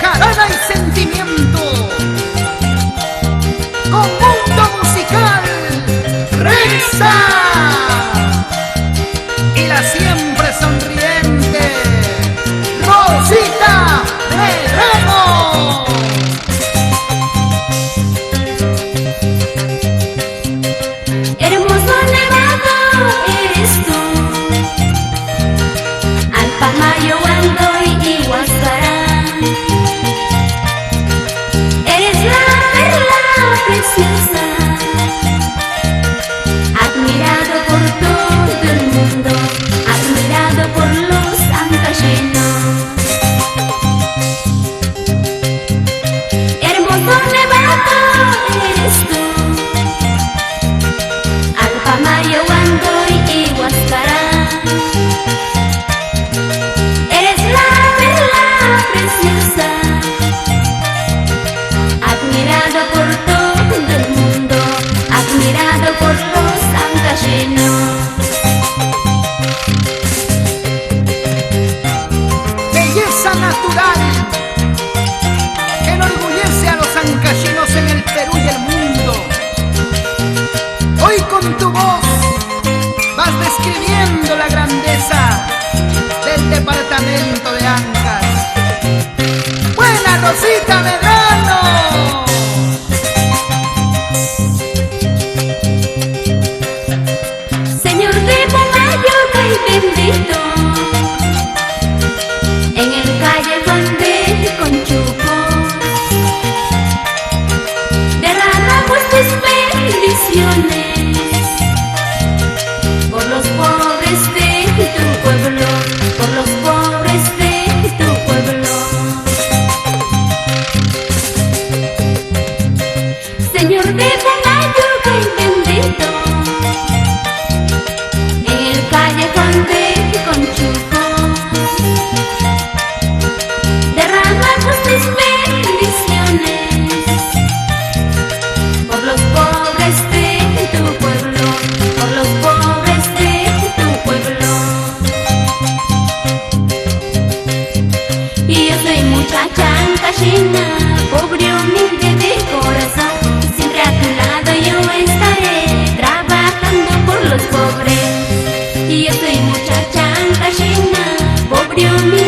Jarana y sentimiento, con mundo musical, Reza y la siempre sonriente Rosita Medrano. Hermoso nevado eres tú, Alpamayo, Andoy y Huascarán. Eres la perla preciosa, admirado por todo el mundo, admirado por los ancayenos. Hermoso nevado eres tú, Alpamayo, Andoy y Huascarán. Eres la perla preciosa, admirado por todo el mundo, admirado por los ancayenos. Belleza natural que enorgullece a los ancayenos en el Perú y el mundo. Hoy con tu voz vas describiendo la grandeza del departamento de Ancas. ¡Buena Rosita Medrano! Señor de Pumayo, Cay bendito, en el callejón de Conchuco, derramamos tus bendiciones por los pobres de tu pueblo, por los pobres de tu pueblo. Señor de Pumayo, Cay bendito, en el callejón de Conchuco, derramamos tus bendiciones por los pobres de tu pueblo, por los pobres de tu pueblo. Y yo soy muchacha ancayena, pobre humilde de corazón, siempre a tu lado yo estaré, trabajando por los pobres. Y yo soy muchacha ancayena, pobre humilde